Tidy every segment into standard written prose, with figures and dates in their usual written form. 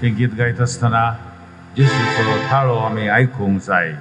हे गीत गायत असताना जेसूचो थाळो आमी आयकूंक जाय.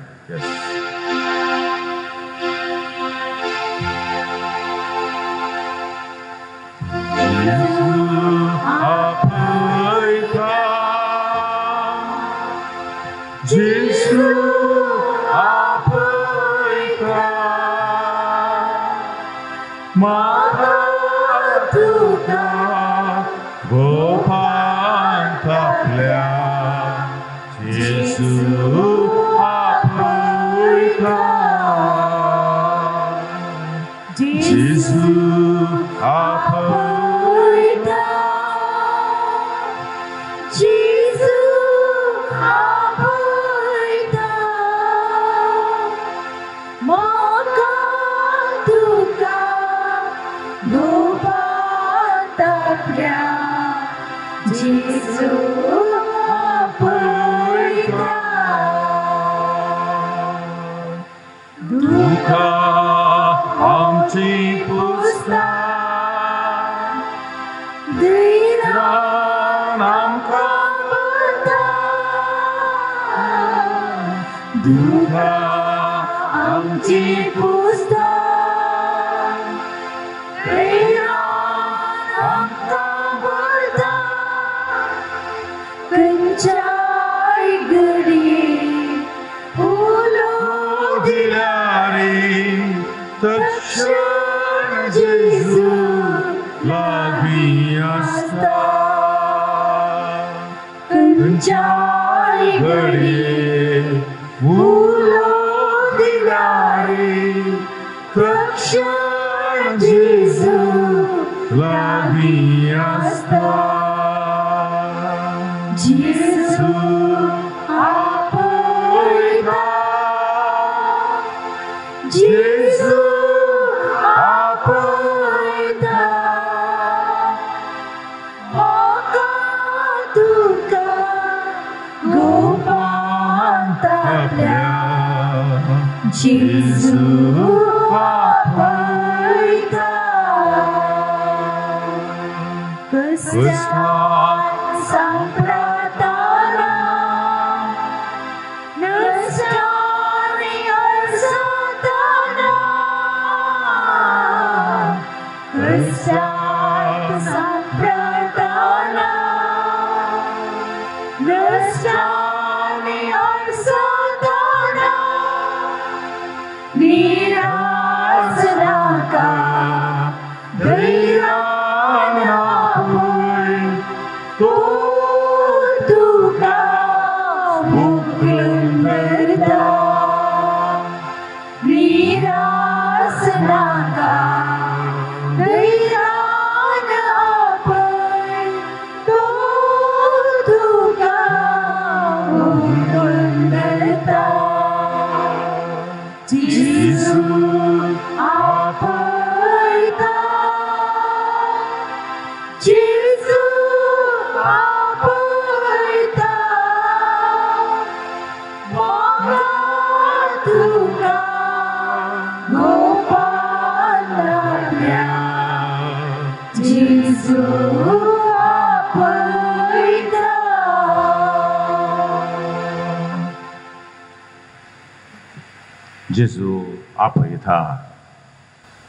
जेजू आपयता.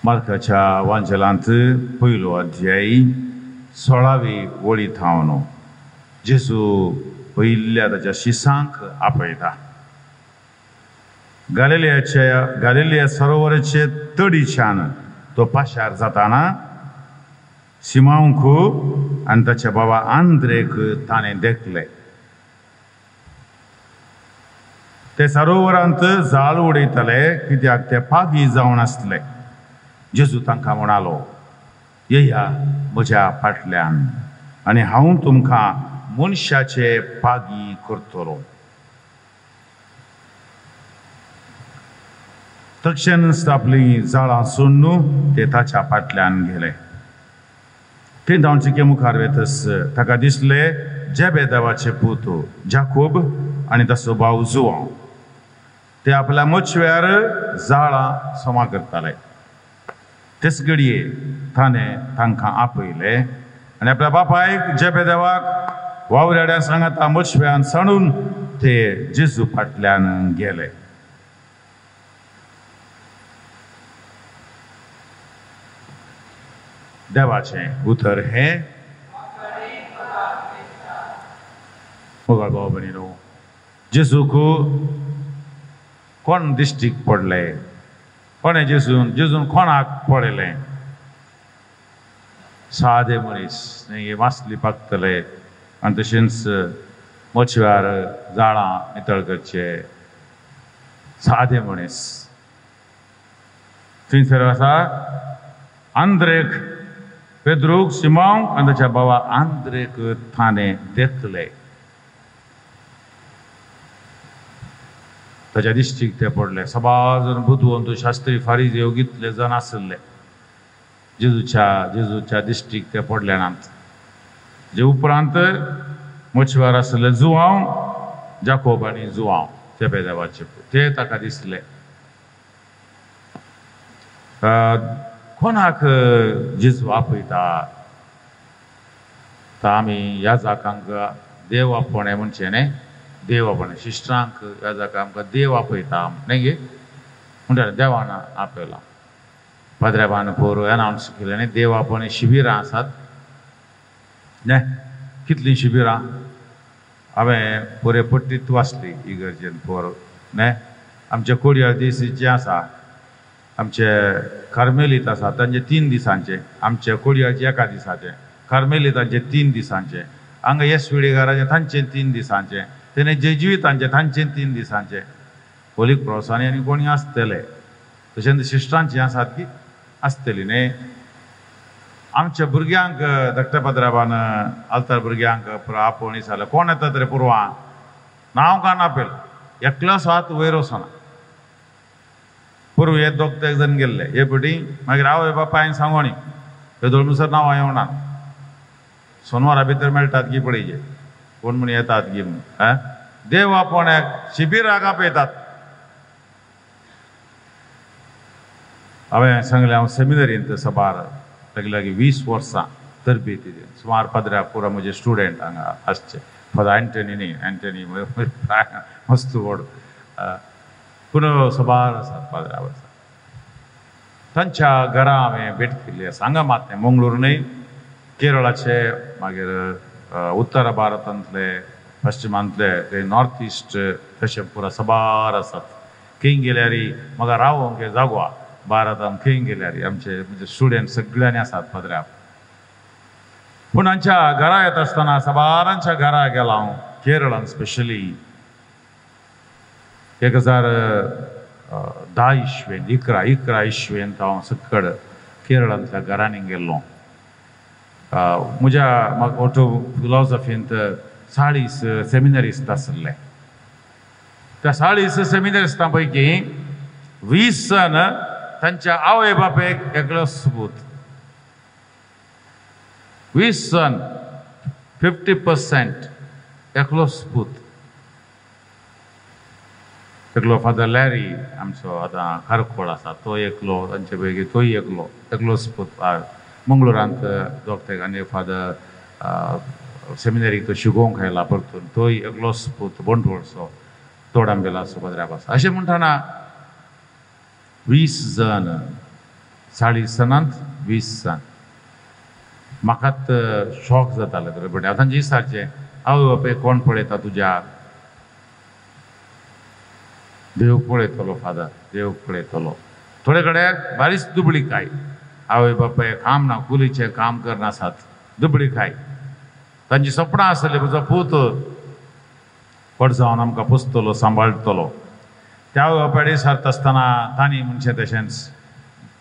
मार्काच्या वांचलांत पयलो अध्याय 16वी वळींत हांव न्हू. जेजू पयल्या ताच्या शिसांक आपयता. गालिलिया सरोवराचे तडीच्यान तो पाशार जाताना सिमोनाक आनी ताच्या बाबा आंद्रेक ताणें देखले. ते सरोवरांत जाळ उडयताले कित्याक ते पागी जावन आसले. जेजू तांकां म्हणालो, येया म्हज्या फाटल्यान आनी हांव तुमकां मनशाचे पागी करतलो. तक्षण आपली जाळां सोडून ते ताच्या फाटल्यान गेले. ते धांवचिके मुखार वेतस ताका दिसले जेबेदावाचे पूत जाकोब आनी ताचो भाव जुआंव. ते आपल्या मच्छव्यार जाळां सोमा करताले. तेच घडये ताणें तांकां आपयले आनी आपल्या बापायक जेबेदेवाक वावऱ्याड्या सांगता मच्छव्यान सणून ते जेजू फाटल्यान गेले. देवाचें उतर हे मोगाळ भाव भयणीनो, जेजूक कोण दिश्टीक पडले, कोणे जेजून कोणाक पळयलें? सादे मनीस हे मासली पाकतले आनी तशेंच मच्छवार जाळां नितळ करचे सादे मनीस. थंयसर आसा आंद्रेक पेद्रूक सिमोंक आनी ताच्या भावा आंद्रेक ताणें देखले. ताच्या दिश्टीक ते पडले. सबार जण बुदवंत शास्त्री फारीजी योगितले जण आसले. जेजूच्या दिश्टीक ते पडल्यानात. जे उपरांत मच्छवार आसले जुवांव, जाकोब आनी जुवांव जेबेदेवाचे ते ताका दिसले. कोणाक जेजू आपयता? तर आमी ह्या जाकांक देव आपणे म्हणचे न्ही. देव आपणे शिश्टांक ह्या जाका आमकां देव आपयता न्ही गे. म्हणटा देवान आपयला. पाद्र्याबान पोर अनावन्स केलें न्ही देव आपणे शिबिरां आसात न्ही. कितलीं शिबिरां हांवें पुरे पट्टीत वाचली इगर्जेन पोर न्ही. आमचे कोडयाळ देसीचे आसा, आमचे कार्मेलीत आसा तांचे 3 दिसांचे, आमचे कोडयाळचे 1 दिसाचे, कार्मेलीतांचे 3 दिसांचे, हांगा येसविडेकाराचे तांचे 3 दिसांचे, तेणे जेजुईतांचे तांचे 3 दिसांचे. होली क्रॉसांनी आनी कोणी आसतले तशेंच शिश्टांची आसात की आसतली न्ही. आमच्या भुरग्यांक धाकट्या पाद्राबान आल्तार भुरग्यांक आपोवणी जाल्यार कोण येता तरी पुरवां नांव कान आपयल एकलो सात वयर वचना. पूर्व हे 2 जण गेल्ले हे पटी मागीर आवय बापायन सांगोणी हे दोळमुसर नांवां येवना. सोनवारा भितर मेळटात की पळयचे कोण म्हण येतात की म्हण. देव आपोवण्याक शिबिराक आपयतात. हांवें सांगलें हांव सेमिनरींत सबार ताका लागीं 20 वर्सां तरबेती सुमार पाद्र्या पुरो म्हजे स्टुडंट हांगा आसचे. फादर एंटनी न्ही, एंटनी मस्त व्हड पूण सबार आसात पाद्र्या वर्सां. तांच्या घरा हांवें भेट केल्ली आसा. हांगा मात मंगळूर न्ही, केरळाचे, मागीर उत्तर भारतांतले, पश्चिमांतले, ते नॉर्थ इस्ट तशें पुरो सबार आसात. खंय गेल्यार म्हाका रावोंक जागो भारतांत खंय गेल्यार आमचे म्हणजे स्टुडंट सगळ्यांनी आसात पाद्र्याक. पूण हांच्या घरा येता आसतना सबारांच्या घरा गेला हांव केरळान स्पेशली 2010 इस्वेन 11 इस्वेंत हांव सकड केरळांतल्या घरांनी गेल्लो. म्हज्या म्हाका ऑटो फिलॉसॉफींत 40 सेमिनरिस्ट आसले. त्या 40 सेमिनरिस्टां पैकी 20 जण तांच्या आवय बापेक एकलो सबूत. 20 जण 50% एकलो सबूत. एकलो फादर लॅरी आमचो आतां खारकोळ आसा तो एकलो, तांचे पैकी तोय एकलो सबूत मंगळुरांत दोगते. आनी फादर सेमिनरीक तो शिकोवंक आयला परतून तोय एकलो सबूत बोंडवळचो तोडांबेलाचो पाद्र्याक आसा. अशें म्हणटना 20 जण 40 जणांत 20 जण म्हाकाच शॉक जाताले. तर बट आतां दिसाचे आवय बापाय कोण पळयता तुज्या? देव पळयतलो फादर, देव पळयतलो. थोडे कडेन बारीच दुबळीकाय. आवय बापाय काम ना, कुलीचे काम करनासात, दुबळीकाय. तांची सपनां आसली म्हजो पूत व्हड जावन आमकां पोसतलो, सांबाळटलो. त्या आवय बापायडे सारत आसतना तांणी म्हणचे तशेंच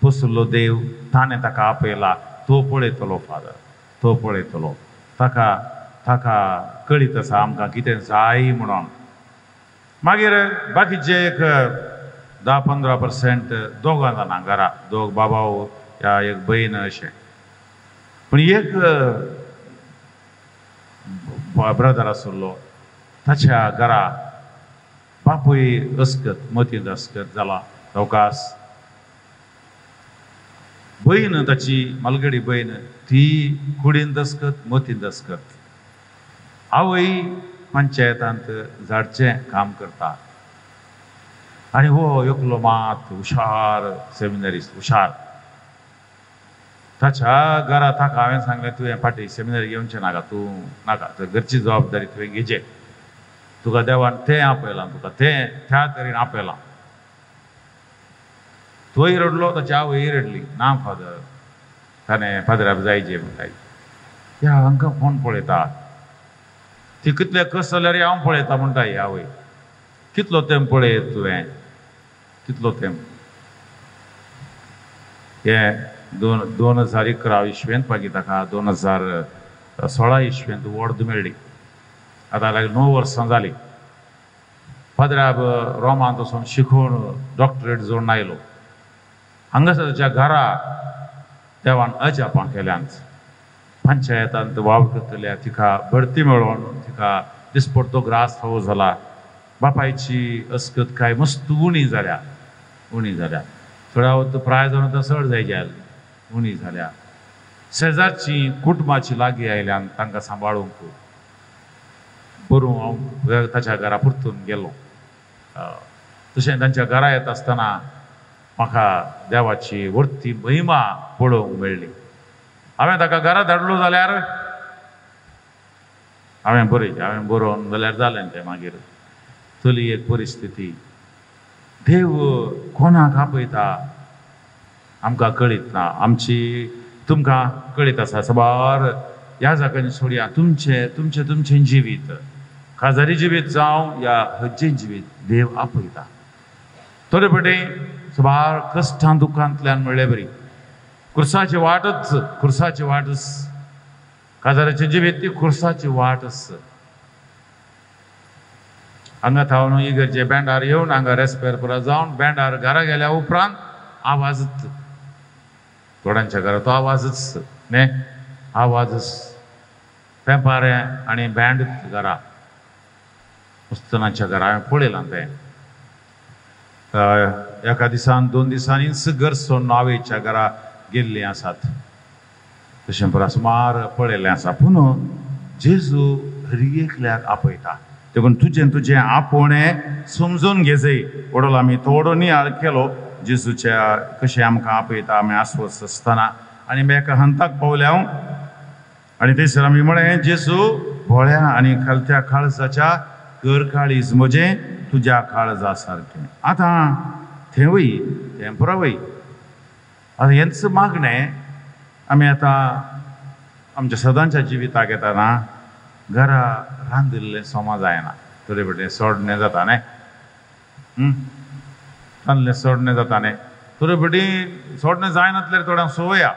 पोसलो देव, ताणें ताका आपयला. तो पळयतलो फादर, तो पळयतलो. ताका कळीत आसा आमकां कितें जाय म्हणून. मागीर बाकीचे एक 10-15% दोगां जाणां घरा, दोग बाबा या एक भयण अशें. पूण एक ब्रदर आसलो ताच्या घरा बापूय अस्कत, मतींत अस्कत जाला अवकाश. भयण ताची मालगडी भयण ती कुडींत अस्कत, मतींत अस्कत. आवय पंचायतांत झाडचें काम करता आनी हो एकलो मात हुशार सेमिनरिस्ट हुशार. ताच्या घरा ताका हांवें सांगलें तुवें फाटीं सेमिनरी येवचें नाका, तूं नाका, घरची जबाबदारी तुवें घेजे. तुका देवान तें आपयलां, तुका तें त्या तरेन आपयलां. तोय रडलो, ताची आवय रडली. ना फादर, ताणें फादराक जायचे म्हणटाय. ह्या हांकां कोण पळयता? ती कितले कस जाल्यार हांव पळयता म्हणटाय आवय. कितलो तेंप पळयत तुवें, कितलो तेंप. हे 2011 इस्वेंत मागीर ताका 2016 इस्वेंत वॉर्ड मेळ्ळी. आतां लायक 9 वर्सां जालीं. फादराक रोमांत वचून शिकून डॉक्टरेट जोडून आयलो. हांगासर ताच्या घरा देवान अजापां केल्यांत. पंचायतांत वावर करतल्या तिका बढती मेळोन तिका दिसपट्टो ग्रास फावो जाला. बापायची अस्कत काय मस्त उणी जाल्या. थोड्या वत प्राय जावन आतां चड जायच्या उणी जाल्या. शेजारची कुटुंबाची लागीं आयल्यान तांकां सांबाळूंक बरो हांव ताच्या घरा परतून गेलो. तशें तांच्या घरा येता आसतना म्हाका देवाची वर्ती महिमा पळोवंक मेळ्ळी. हांवें ताका घरा धाडलो जाल्यार हांवें बरोवन जाल्यार जालें तें. मागीर तोली एक परिस्थिती. देव कोणाक आपयता आमकां कळीत ना. आमची तुमकां कळीत आसा. सबार ह्या जाग्यानी सोडया. तुमचें जिवीत खाजारी जिवीत जावं या हज्जे जिवीत देव आपयता. थोडे फावटी सबार कश्टां दुखांतल्यान म्हणले बरी खुर्साची वाटच. खाजाराचें जिवीत ती खुर्साची वाटच. हांगा थावन इगर्जे बँडार येवन हांगा रेस्पेर पुरा जावन बँडार घरा गेल्या उपरांत आवाजच. थोड्यांच्या घरा तो आवाजच न्ही. आवाजच पेंपारे आनी बँड घरा. मुस्तनाच्या घरा हांवें पळयलां तें. एका दिसान 2 दिसांनी घर सोडून आवयच्या घरा गेल्लीं आसात. तशें पुरा सुमार पळयलें आसा. पूण जेजू हर एकल्याक आपयता. देखून तुजें आपोवणें समजून घेजय. वडोलो आमी थोडो नियाळ केलो जेजूच्या कशें आमकां आपयता आमी आस्वस्थ आसतना. आनी एका हंताक पावले हांव. आनी थंयसर आमी म्हळें जेजू भोळ्या आनी खालत्या काळजाच्या करकाळीज म्हजें तुज्या काळजा सारकें. आतां थंय वय तें पुरा वय. आतां हेंच मागणें आमी आतां आमच्या सदांच्या जिविताक येताना घरा रांदिल्लें सोमा जायना. थोडे फावटी सोडणें जाता न्ही. रांदलें सोडणें जाता न्ही. थोडे फावटी सोडणें जायनातल्यार थोड्यांक संवय आसा.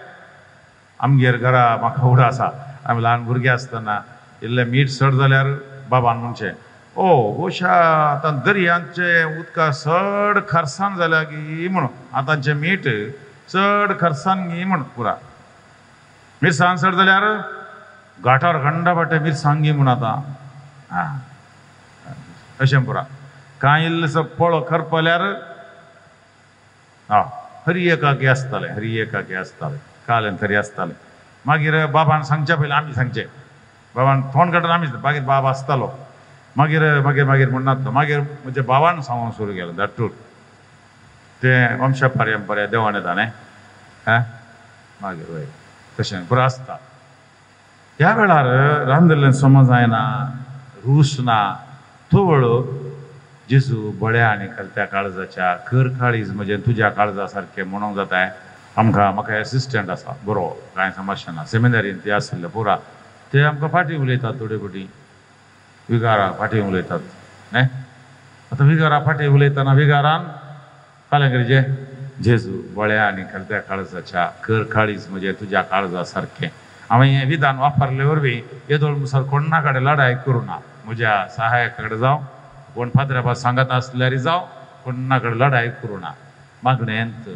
आमगेर घरा म्हाका उडो आसा. आमी ल्हान भुरगीं आसतना इल्लें मीठ चड जाल्यार बाबान म्हणचें गोशा आतां दर्यांचे उदका चड खरसाण जाल्या गी म्हणून. आतांचें मीठ चड खरसाण गी म्हण पुरा. मिरसांग चड जाल्यार घाटार खंडा फाटे मिरसांग गी म्हूण आतां. अशें पुरा. कांय इल्लेसो पळो करपल्यार हरी एकाकी आसताले. कालें तरी आसतालें. मागीर बाबान सांगचे पयलीं आमी सांगचें. बाबान तोंड काडून आमी मागीर बाब आसतालो. मागीर म्हणनात. मागीर म्हज्या बाबान सांगूंक सुरू केलें धाडटूर. तें वंश परंपरा देवान येता न्ही. मागीर वय तशें पुरो आसता. ह्या वेळार रांदिल्लें सोमा जायना, रूस ना. तो वेळो जेजू बळ्या आनी खालत्या काळजाच्या करकाळीज म्हणजे तुज्या काळजा सारकें म्हणूंक जाताय. म्हाका एसिस्टंट आसा बरो, कांय समस्या ना. सेमिनरीन ते आशिल्ले पुरा. ते आमकां फाटीं उलयतात. थोडे फावटी विगारा फाटीं उलयतात न्ही. आतां विगारा फाटीं उलयतना विगारान कालेंगरीचे जेजू बळ्या आनी खालत्या काळजाच्या करकाळीज म्हणजे तुज्या काळजा सारकें. हांवें हें विधान वापरले वरवीं येदोळ मुसर कोणा कडेन लढाय करूं ना. म्हज्या सहायका कडेन जावं कोण फादराबा सांगता आसल्यार जावं कोणा कडेन लढाय करूं ना. मागणेंत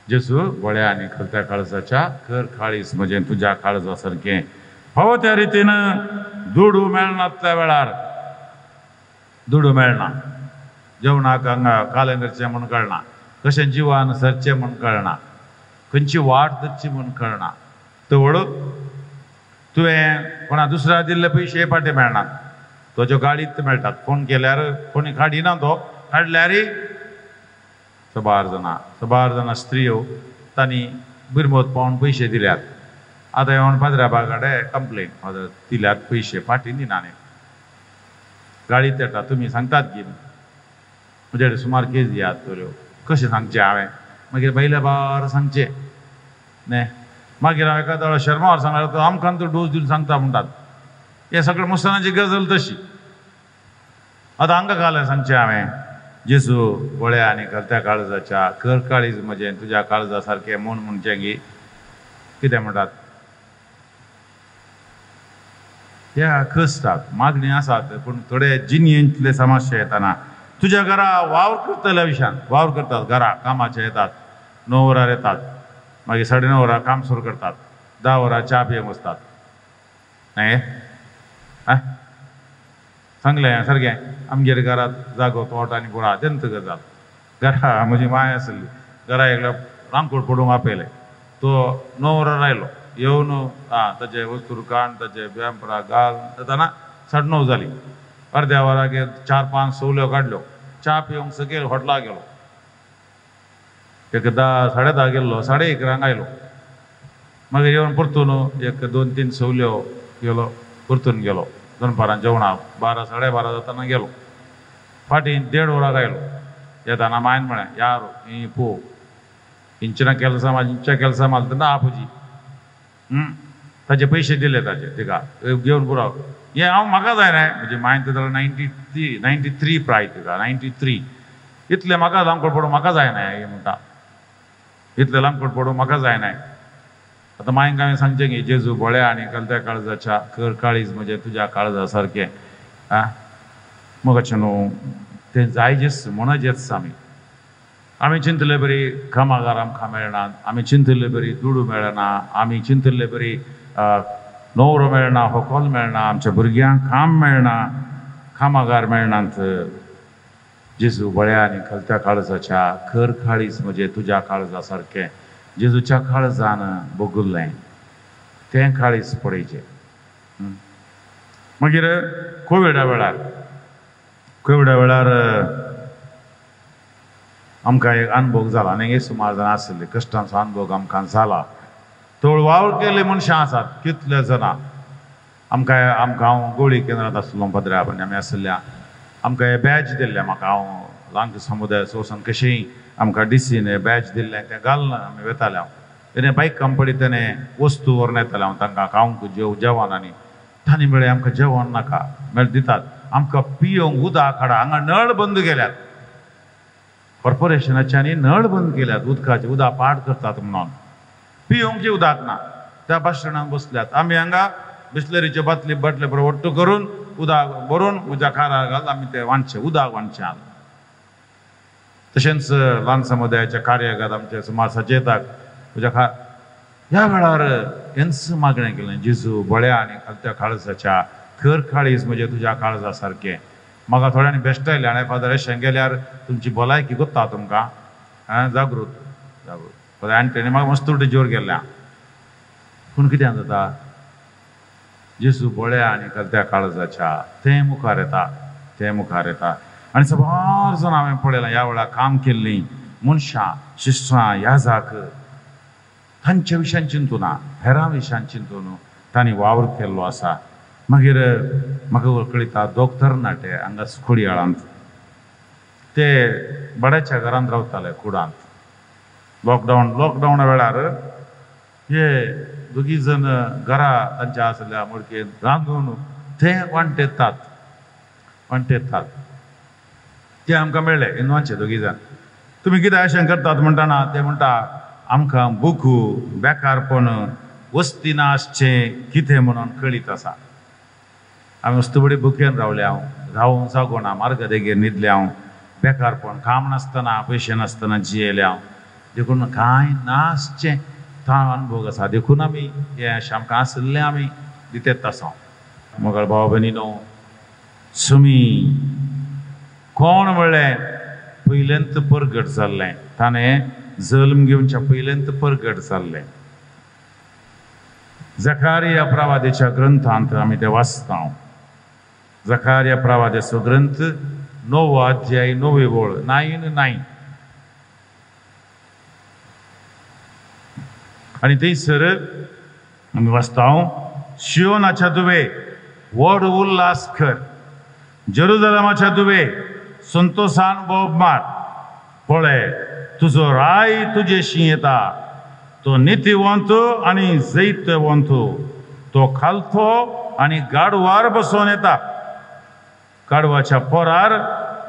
जेजू बळ्या आनी खालत्या काळजाच्या करकाळीज म्हणजे तुज्या काळजा सारकें. फावो त्या रितीन दुडू मेळना. त्या वेळार दुडू मेळना. जेवणाक हांगा कालेंगरचें म्हूण कळना. कशें जिवान सरचें म्हूण कळना. खंयची वाट धरची म्हूण कळना. तो तुवें कोणा दुसऱ्या दिल्ले पयशे फाटी मेळनात तुज्यो गाडीत मेळटात फोन केल्यार कोणी काडिना तो काडल्यार सबार जाणां स्त्रियो तांणी बिरमोत पावून पयशे दिल्यात आतां येवन फादराबा कडेन कंप्लेन फादर दिल्यात पयशे फाटी दिनाने गाडीत येता तुमी सांगतात की म्हजे कडेन सुमार केस दियात त्यो कशें सांगचें हांवें मागीर बैले बार सांगचें न्ही मागीर हांवें एका दाडो शर्मावर सांगल्यार तो आमकां तो डोस दिवन सांगता म्हणटात हें सगळें मुसलमानाची गजाल तशी आतां हांकां घालें सांगचें हांवें जेजू बळ्या आनी घलत्या काळजाच्या कर काळीज म्हजें तुज्या काळजा सारकें म्हूण म्हणचें गी कितें म्हणटात ह्या खसतात मागणी आसात पूण थोडे जिनियेंतले समस्या येताना तुज्या घरा वावर करतल्या विशयान वावर करतात घरा कामाचे येतात 9 वरार येतात मागीर 9:30 वरां काम सुरू करतात 10 वरां च्या पियेंक वचतात न्ही सांगलें सारकें आमगेर घरांत जागो तोट आनी गुळा तेंत गजाल घरा म्हजी माय आसली घरा एकलो रांकोड पडूंक आपयलें तो 9 वरां आयलो येवन ताचे वस्तू काण ताचे बॅम्परां घाल तेन्ना 9:30 जाली अर्द्या वराक 4-5 सवल्यो काडल्यो च्या पिवंक सकयल हॉटेलाक गेलो एक 10-10:30 गेल्लो 11:30 आयलो मागीर येवन परतून एक 2-3 सवल्यो गेलो परतून गेलो दनपारां जेवणाक 12-12:30 जाताना गेलो फाटीं 1:30 वराक आयलो येताना मायन म्हळें यार ही पो इंचिना केल्सा इंच्या केल्सा मारतना आपुजी ताचे पयशे दिले ताचे तिका घेवन पुरो हें हांव म्हाका जाय न्हय म्हणजे मायन जाल्यार 93 प्राय तिका 93 इतले म्हाका लांबकोड पडूं म्हाका जाय न्हय म्हणटा इतले लांबकोड पडूं म्हाका जाय न्हय आतां मायंक हांवें सांगचें की जेजू बळ्या आनी घलत्या काळजाच्या कर काळीज म्हणजे तुज्या काळजा सारकें मग अशें न्हू तें जायजेच म्हणजेच आमी चिंतले बरी कामागार आमकां मेळनात आमी चिंतले बरी दुडू मेळना आमी चिंतले बरी नवरो मेळना होकोल मेळना आमच्या भुरग्यांक काम मेळना कामागार मेळनात जेजू बळ्या आनी घलत्या काळजाच्या कर काळीज म्हणजे तुज्या काळजा सारकें जेजूच्या काळजान भोगुल्लें तें काळीज पळयचें मागीर कोविडा वेळार आमकां एक अनुभव जाला आनी सुमार जाणां आसले कश्टांचो अनुभव आमकां जाला तोळ वावर केल्ले मनशां आसात कितले जाणां आमकां हांव गोळी केंद्रांत आसलो भद्रावणी आमी आसल्या आमकां हे बॅच दिल्लें म्हाका हांव ल्हान समुदाय सोसन कशेंय आमकां डीसीन बॅच दिल्लें तें घालना आमी वेताले हांव तेणें बायक कंपनी तेणें वस्तू व्हरून येतालें हांव तांकां खावंक जेवण आनी तांणी म्हळें आमकां जेवण नाका म्हळ्यार दितात आमकां पियोंक उदक हाडा हांगा नळ बंद केल्यात कॉर्पोरेशनाच्यांनी नळ बंद केल्यात उदकाचें उदक पाड करतात म्हणून पियोंकचें उदक ना त्या बस स्टँडाक बसल्यात आमी हांगा बिस्लरीचे बाटले बरोबर वट्ट करून उदक भरून म्हज्या कारार घाल आमी तें वांडचें उदक वांडचें तशेंच ल्हान समुदायाच्या कार्यागात आमचे सुमार सचेताक म्हज्या ह्या वेळार हेंच मागणें केलें जेजू बळ्या आनी घलत्या काळजाच्या कर काळीज म्हणजे तुज्या काळजा सारकें म्हाका थोड्यांनी बेश्टायलें आनी फादर अशें गेल्यार तुमची भलायकी कोत्ता तुमकां जागृत आनी तेणें म्हाका मस्त जोर गेल्ल्या पूण कितें जाता जेजू बळ्या आनी घलत्या काळजाच्या तें मुखार येता आनी सबार जाण हांवें पळयलां ह्या वेळार काम केल्लीं मनशां शिश्रां याजाक तांच्या विशयान चिंतूना हेरां विशयान चिंतून तांणी वावर केल्लो आसा मागीर म्हाका कळटा दोतोर नाटे हांगा खोडयाळांत ते बड्याच्या घरांत रावताले कुडांत लॉकडावना वेळार हे 2 जण घरा तांच्या आसल्या मडकेन रांदून ते वांटेतात ते आमकां मेळ्ळे इनवांचे 2 जण तुमी कितें अशें करतात म्हणटाना ते म्हणटा आमकां बुकू बेकारपण वस्ती नासचें कितें म्हणून कळीत आसा आमी मस्त बडी बुकेन रावले हांव रावूंक जागोना मार्ग देगेर न्हिदले हांव बेकारपण काम नासतना पयशे नासतना जियेले हांव देखून कांय नासचें तो अनुभव आसा देखून आमी हें अशें आमकां आसलें आमी दितेत आसा मोगळ भाव भयणीनो सुमी कोण म्हणलें पयलेंत परगट जाल्लें ताणें जल्म घेवच्या पयलेंत परगट जाल्लें झकारिया प्रवादीच्या ग्रंथांत आम्ही ते वाचता. झकारिया प्रवादीचो ग्रंथ 9 अध्याय 9 ओळ 9:9 आणि थंयसर आमी वाचता, शियोनाच्या दुवे व्हड उल्हास कर, जेरुजलेमाच्या दुवे संतोषान बोब मार. पळय, तुजो राय तुजेशी येता, तो नितीवंत आणि जैतवंत, तो खालतो आणि गाडवार बसून येता. गाडवाच्या पोरार,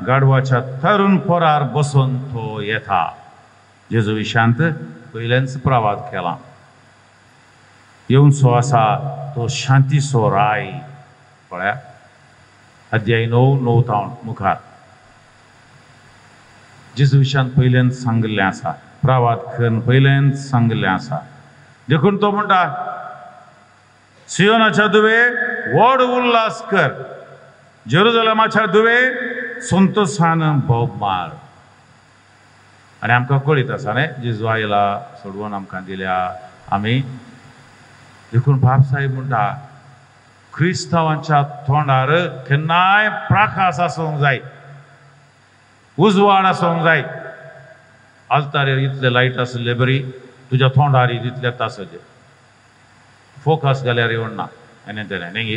गाडवाच्या तरुण पोरार बसून तो येता. जेजू विशांत पयल्याच प्रवाद केला. येवनसो आसा तो शांतीचो राय. पळया अध्याय 9:9 मुखार जेजू विशांत पयल्यान सांगल्लें आसा. प्रवाद करून पयल्यान सांगल्लें आसा. देखून तो म्हणटा, सियोनाच्या दुवे व्हड उल्हास कर, जेरुजलेमाच्या दुवे संतोषान भोब मार. आणि आमकां कळीत आसा न्ही, जेजू आयला सोडवून आमकां दिल्या. आमी देखून बाबसाहेब म्हणटा, क्रिस्तांवांच्या तोंडार केन्नाय प्रकाश आसूंक जाय, उजवाड आसूंक जाय. आल्तारेर इतले लायट आसले बरी, तुज्या तोंडार इतलेच आसचे. फोकस जाल्यार येवना आनी तेणे न्ही.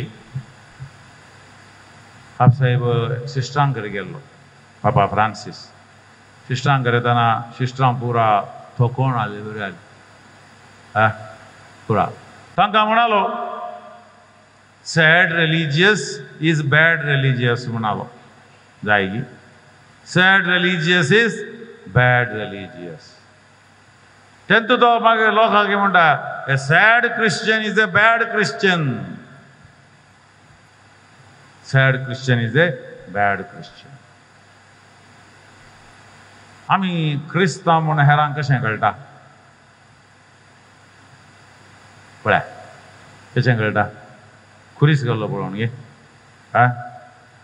बाबसाहेब सिस्टरां कडेन गेल्लो, पापा फ्रांसीस. सिस्टरां कडेन येतना सिस्टरां पुरा थकोन आले बरी आली पुरा. तांकां म्हणालो, sad religious is bad religious म्हणालो. जाय गी, sad religious is bad religious. तेन्ना तो मागीर लोकांक म्हणटा, a sad Christian is a bad Christian. Sad Christian is a bad Christian. आमी क्रिस्तांव म्हूण हेरांक कशें कळटा? पळय कशें कळटा? खुरीस गेल्लो पळोवन गे.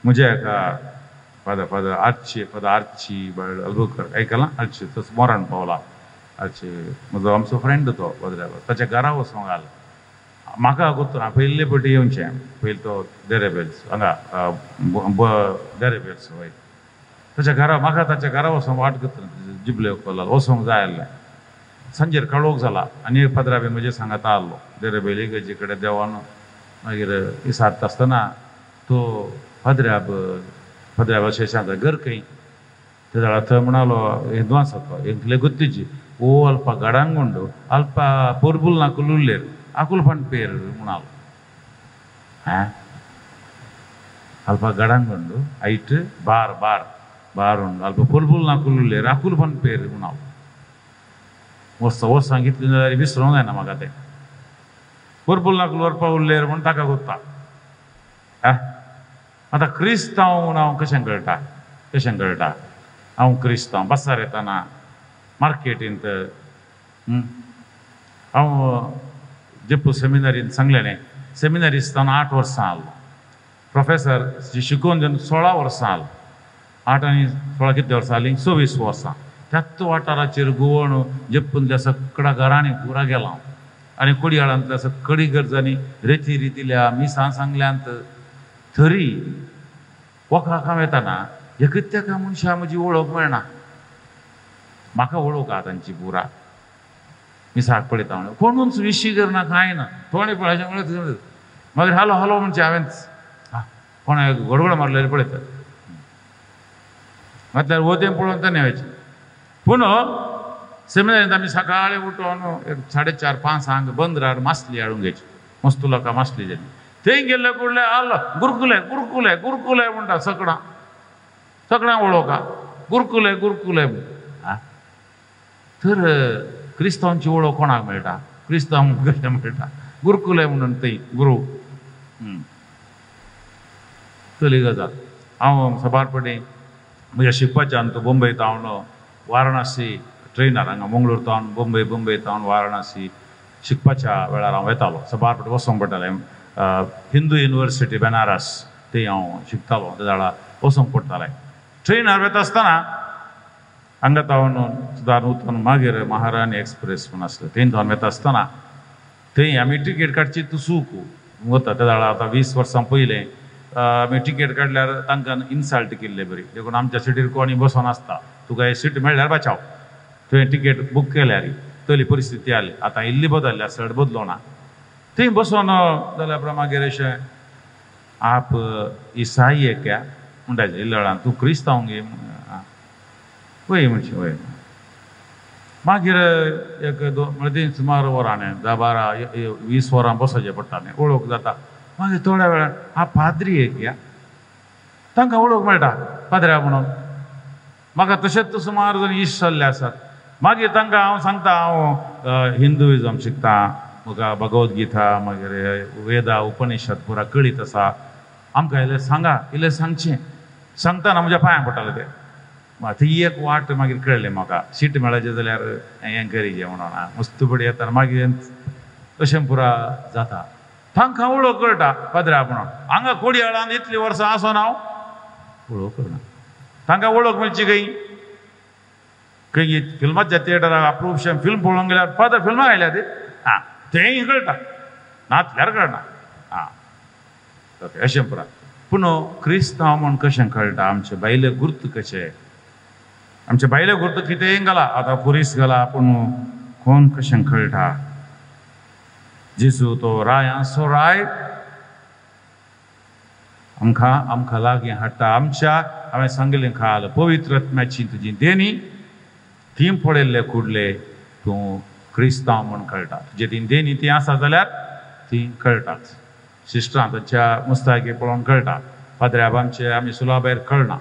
म्हजे एका फादर आर्ची अल्बुकर आयकलां. आर्ची तो मरण पावला. आर्ची म्हजो आमचो फ्रेंड तो पद्रेलो. ताच्या घरा वचूंक घाल. म्हाका गुर्तुना पयले फावटी येवचें. पयलीं तो डेरेबेल्स हांगा डेरेबेल्स वयर ताच्या घरा. म्हाका ताच्या घरा वचूंक वाट करतना जिबले उखल्लो वचूंक जाय आसलें. सांजेर कळोवंक जाला. आनी एक पदराबे म्हजे सांगाता आसलो. डेरेबेल इगर्जे कडेन देवान मागीर इसारता आसतना तो पद्र्याब अशें सांगता घर खंय. तेज्या वेळार थंय म्हणालो हिंदवांस तो इंकले गुत्तीजी ओ अल्प गडांगुंडू अल्प पोर्बुल नाकु लुल्लेर आकुलपण पेर म्हणालो. अल्प गडांगुंडू ऐट बार बार बार उंडू अल्प पोर्बुल नाकु लुल्लेर आकुलपण पेर म्हणालो. वस सांगितलें जाल्यार विसरूंक जायना म्हाका तें. पोर्बुल नाकु व्हरपा उरलेर म्हूण ताका गुत्ता. आतां क्रिस्तांव म्हूण हांव कशें कळटा? कशें कळटा हांव क्रिस्तांव? बसार येताना मार्केटींत हांव जेप्पू सेमिनारींत सांगलें न्ही. सेमिनारी आसतना 8 वर्सां आसलो. प्रोफेसर शिकून जेन्ना 16 वर्सां आसलो. 8 आनी 16 कितले वर्सां जालीं? 26 वर्सां. त्याच वाठाराचेर गुवण जेप्पूंतल्या सगळ्या घरांनी पुरा गेला हांव. आनी कुडयाळांतल्या सगळी गरजांनी रेती दिल्या, मिसां सांगल्यांत. तरी वखाक हांव येताना एकत्या मनशां म्हजी वळख मेळना. म्हाका वळख आहा तांची पुरा. मिसाक पळयता म्हणून कोणूच विशी करना, कांय ना. थोडे पळयचे म्हणून मागीर हालो हालो म्हणचे हांवें कोणा गडगड मारलेले पळयतात. म्हटल्यार वतें पळोवन तें नेवायचें. पूण सेमिनारींत आमी सकाळीं उठोन 4:30-5 हांगा बंदरार मासली हाडूंक घ्यायची. मस्त लोकां मासली जाली. थंय गेल्ले कुडले आलो गुरकुले गुरकुले गुरकुले म्हणटा. सगळ्यांक वळोवका गुरकुले गुरकुले. तर क्रिस्तांवांची वळख कोणाक मेळटा? क्रिस्तांव कशें मेळटा? गुरकुले म्हणून थंय गुरू. चली गजाल. हांव सबारपणी म्हज्या शिकपाच्यान तो बॉम्बे तावन वाराणसी ट्रेनार हांगा मंगळूर तावन बॉम्बे तावन वाराणसी शिकपाच्या वेळार हांव येतालो. सबारपटी वचोंक पडटालें. हिंदू युनिवर्सिटी बेनारस थंय हांव शिकतालो. तेज्या वेळार वचोंक पडटालें. ट्रेनार वता आसतना हांगा तावन सुदारून उतरून मागीर महाराणी एक्सप्रेस म्हूण आसलें थंय तावन वता आसतना थंय आमी टिकेट काडची तूं सूक वता त्या वेळा आतां 20 वर्सां पयलें आमी टिकेट काडल्यार तांकां इन्सल्ट केल्ले बरी देखून आमच्या सिटीर कोणी बसोन आसता तुका हे सीट मेळ्ळ्यार बचाव तुवें टिकेट बूक केल्यार तली परिस्थिती जाली आतां इल्ली बदल्ल्या चड बदलो ना थंय बसोन जाल्यार उपरांत मागीर अशें आप ईसाई है क्या म्हणटाचे इल्ल्या वेळान तूं क्रिस्तांव गे वय म्हणचे वय मागीर एक म्हणजे सुमार वरांनी 10-12-20 वरां बसोवचें पडटालें वळख जाता मागीर थोड्या वेळान हा पाद्री एक या तांकां वळख मेळटा पाद्र्या म्हणून म्हाका तशेंच सुमार जण इश्ट जाल्ले आसात मागीर तांकां हांव सांगता हांव हिंदुइजम शिकता म्हाका भगवद्गीता मागीर वेदा उपनिशद पुरा कळीत आसा आमकां इल्लें सांगा इल्लें सांगचें सांगतना म्हज्या पांयां पडटालें तें ती एक वाट मागीर कळ्ळें म्हाका सीट मेळचें जाल्यार एनकरेज म्हणून मस्त बडी येता मागीर अशें पुरा जाता तांकां वळख कळटा पाद्र्या म्हणून हांगा कोडयाळान इतलीं वर्सां आसोन हांव वळख करना तांकां वळख मेळची खंय फिल्माच्या थिएटराक अप्रुपशें फिल्म पळोवंक गेल्यार फादर फिल्माक आयल्या ते हां तेंय कळटा नातल्यार कळना हां अशें पुरा पूण क्रिस्तांव म्हूण कशें कळटा आमचे बायले गुर्त कशे आमचे बायले गुर्त कितेंय घाला आतां पुरीस घाला पूण कोण कशें कळटा जेजू तो रायांचो राय आमकां लागीं हाडटा आमच्या हांवें सांगिल्लें खाल पवित्र आत्म्याची तुजी देणी ती पळयल्ले कुडले तूं क्रिस्तांव म्हूण कळटा तुजे ती देणी ती आसा जाल्यार ती कळटाच सिस्टरां तांच्या मुस्तायकी पळोवन कळटा पाद्र्या आमचे आमी सुला भायर कळना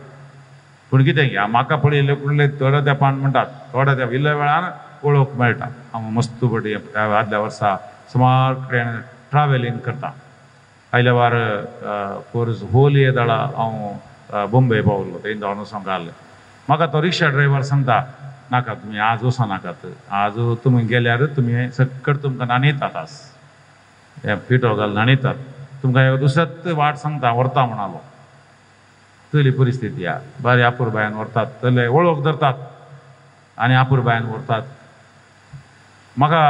पूण कितें घ्या म्हाका पळयल्ले कुडले थोड्या तेंपान म्हणटात थोड्या त्या इल्ल्या वेळान वळख मेळटा हांव मस्त बडी आदल्या वर्सा सुमार कडेन ट्रॅव्हलिंग करता आयल्या वार कोर्स होल येदाळा हांव बॉम्बे पावलो थंय जावन वचोंक घाल्लें म्हाका तो रिक्षा ड्रायव्हर सांगता नाका तुमी आज वचनाकात आज तुमी गेल्यार तुमी सक्कट तुमकां नाणयतात आज हे पिठो घाल नाणयतात तुमकां दुसऱ्याच वाट सांगता व्हरता म्हणालो तली परिस्थिती आहा बरे आपुरबायान व्हरतात तले वळख धरतात आनी आपुरबायान व्हरतात म्हाका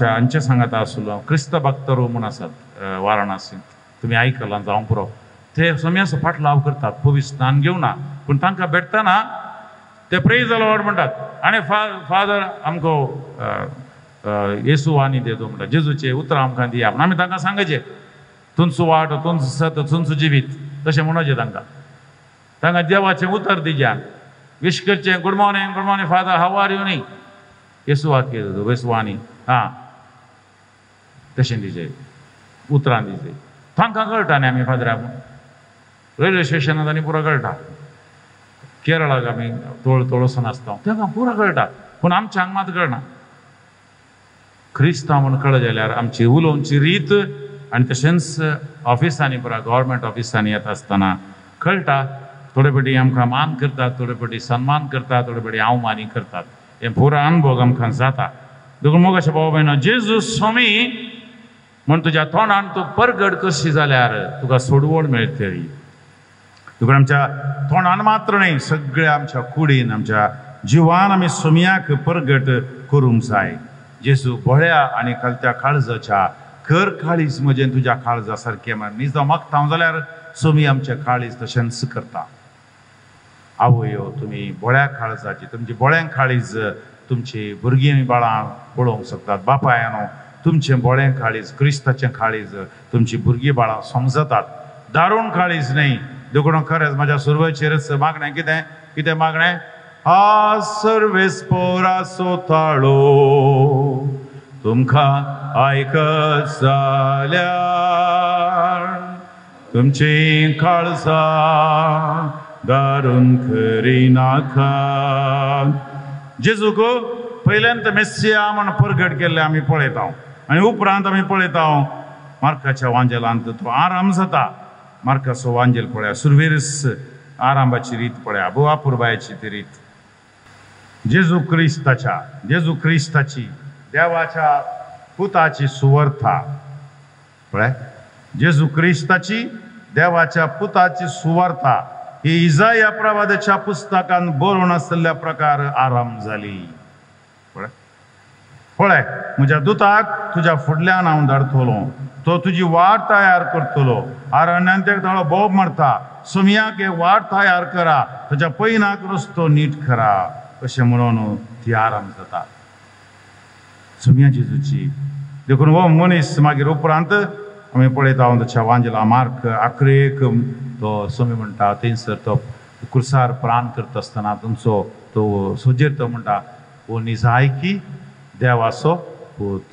हांचे सांगता आसलो क्रिस्त भक्त म्हूण आसात वाराणसींत तुमी आयकलां जावं पुरो ते समयास फाट लाव करतात पवित्र स्नान घेवना पूण तांकां भेटतना ते प्रेज द लॉर्ड म्हणटात आनी फादर आमकां येसू वाणी देतो म्हणटा जेजूचे उतरां आमकां दिया आमी तांकां सांगचें तुमचो वाट तुमचो सत तुमचो जिवीत तशें म्हणचें तांकां देवाचें उतर दिज्या विश करचें good morning father how are you न्ही येसू वाक्य येसू वाणी हां तशें दिजें उतरां दिजें तांकां कळटा न्ही आमी फादराक रेल्वे स्टेशनांत आनी पुरो कळटा केरळाक आमी तोळ वचून आसता तांकां पुरो कळटा पूण आमच्या हांगा मात कळना क्रिस्तांव म्हूण कळ्ळें जाल्यार आमची उलोवची रीत आनी तशेंच ऑफिसांनी पुरा गव्हर्मेंट ऑफिसांनी येता आसतना कळटा थोडे फावटी आमकां मान करतात थोडे फावटी सन्मान करतात थोडे फावटी अवमानी करतात हे पुरो अनुभव आमकां जाता देखून मग अशें भाव भयणो जेजू स्वामी म्हूण तुज्या तोंडान तूं परगट कशी जाल्यार तुका सोडवण मेळटली देखून आमच्या तोंडान मात्र न्ही सगळ्या आमच्या कुडीन आमच्या जिवान आमी सोमयाक परगट करूंक जाय जेजू बोळ्या आनी कलत्या काळजाच्या कर काळीज म्हजें तुज्या काळजा सारकें म्हण न्ही जावं मागता जाल्यार सोमी आमचें काळीज तशेंच करता आवयो तुमी बोळ्या काळजाची तुमची बोळ्यां काळीज तुमची भुरगीं बाळां पळोवंक शकतात बापायानो तुमचें बोळें काळीज क्रिस्ताचें काळीज तुमची भुरगीं बाळां समजतात दारूण काळीज न्ही देखून खरेंच म्हाज्या सुरवेचेरच मागणें कितें मागणें आ सर्वेस पोरासो ताळो तुमकां आयकत जाल्यार तुमची काळजां दारून करी नाका जेजूक पयल्यांत मेस्सिया म्हण परगट केल्ले आमी पळयता आनी उपरांत आमी पळयता मार्काच्या वांजेलांत तो आराम जाता मार्काचो वांजेल पळया सुरवेरस आरामाची रीत पळया बुवा पुरबायची ती रीत जेजू क्रिस्ताची देवाच्या पुताची सुवार्ता पळय जेजू क्रिस्ताची देवाच्या पुताची सुवार्ता ही इजाया प्रवादाच्या पुस्तकान बरोवन आसल्या प्रकार आराम जाली पळय म्हज्या दुताक तुज्या फुडल्यान हांव धाडटलो, तो तुजी वाट तयार करतलो. अरण्यान तेका ताळो बोब मारता, सुमयाक एक वाट तयार करा, तुज्या पैनाक रस्तो नीट करा, अशें म्हणून ती आराम जाता. सुमया जेजूची देखून हो मनीस मागीर उपरांत आमी पळयता ताच्या वांजेला मार्क 11 तो सुमी म्हणटा, थंयसर तो क्रुसार प्राण करता आसतना तुमचो तो सोजेर तो म्हणटा, हो निजायकी देवाचो पूत.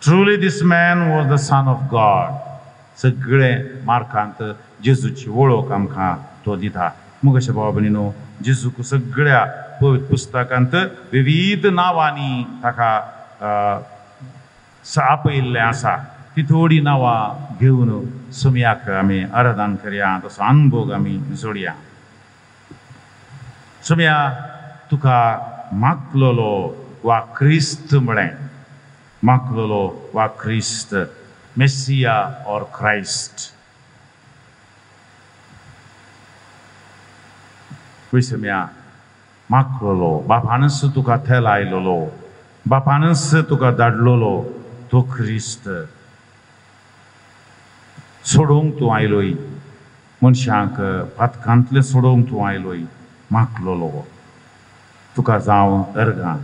Truly this man was the son of God. सगळे मार्कांत जेजूची वळख आमकां तो दिता. मग अशें भाव भयणीनो, जेजूक सगळ्या पवित्र पुस्तकांत विविध नांवांनी ताका आपयिल्लें आसा. ती थोडी नांवां घेवन सुमयाक आमी आराधना करया, तसो अनुभव आमी जोडया. सुमया तुका मागलोलो वा क्रिस्त म्हळें, मागलोलो वा क्रिस्त, मेसिया और क्राइस्ट. सुमया मागलोलो, बापानच तुका थंय लायलोलो, बापानच तुका धाडलोलो तो क्रिस्त. सोडूंक तूं आयलोय, मनशांक पातकांतलें सोडूंक तूं आयलोय, मागलोलो तुका जावं अर्गां.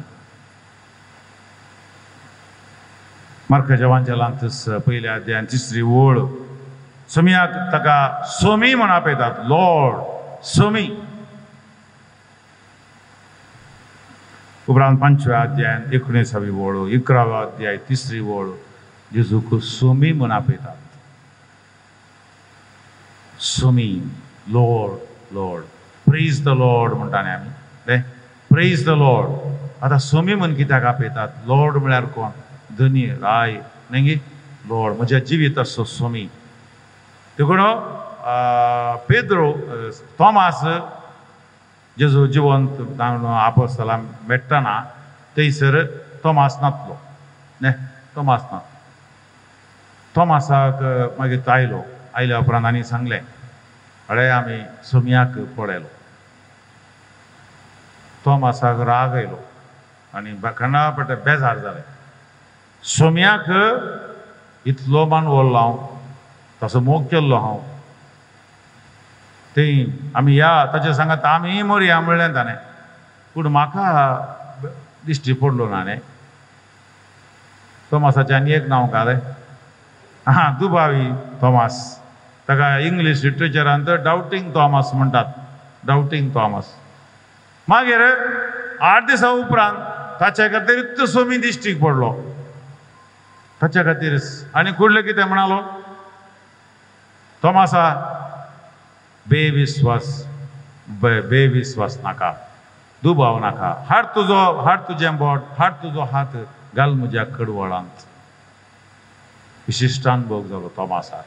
मार्काच्या वांजेलांत पयल्या अध्यायान 3री ओळ सुमयाक ताका सोमी म्हण आपयतात, लॉर्ड सोमी. उपरांत 5व्या अध्यायान 19वी ओळ, 11व्या अध्याय 3री ओळ जेजूक सोमी म्हण आपयतात. सोमी, lord lord, praise the lord म्हणटा न्ही आमी, प्रेज द लॉर्ड. आतां सोमी म्हण कित्याक आपयतात? लॉर्ड म्हळ्यार कोण? धनी, राय न्ही, लॉर्ड म्हज्या जिवीत असो सोमी. देखून पेद्रो, थॉमास जेजू जिवंत आपोस्तलां मेट्टना थंयसर थॉमास नासलो, थॉमास ना. थॉमासाक मागीर तो आयल्या उपरांत आनी सांगलें, अळे आमी सोमयाक पळयलो. थॉमासाक राग आयलो आनी खंडापट्टे बेजार जालें. सोमयाक इतलो मान व्हरलो हांव, तसो मोग केल्लो हांव, थंय आमी या ताचे सांगात आमी मरया म्हणलें ताणें, पूण म्हाका दिश्टी पडलो ना न्ही. थॉमासाचें आनी एक नांव घालें, दुबावी थॉमास. ताका इंग्लीश लिटरेचरांत डावटींग थॉमास म्हणटात, डावटींग थॉमास. मागीर 8 दिसां उपरांत ताचे खातीर इतलो सोमी दिश्टीक पडलो, ताचे खातीरच. आनी फुडलें कितें म्हणालो? थॉमासा, बेविस्वास नाका, दुबाव नाका, हाड तुजें बोट, हाड तुजो हात घाल म्हज्या कडवळांत. विशिश्ट अनुभव जालो थॉमासाक.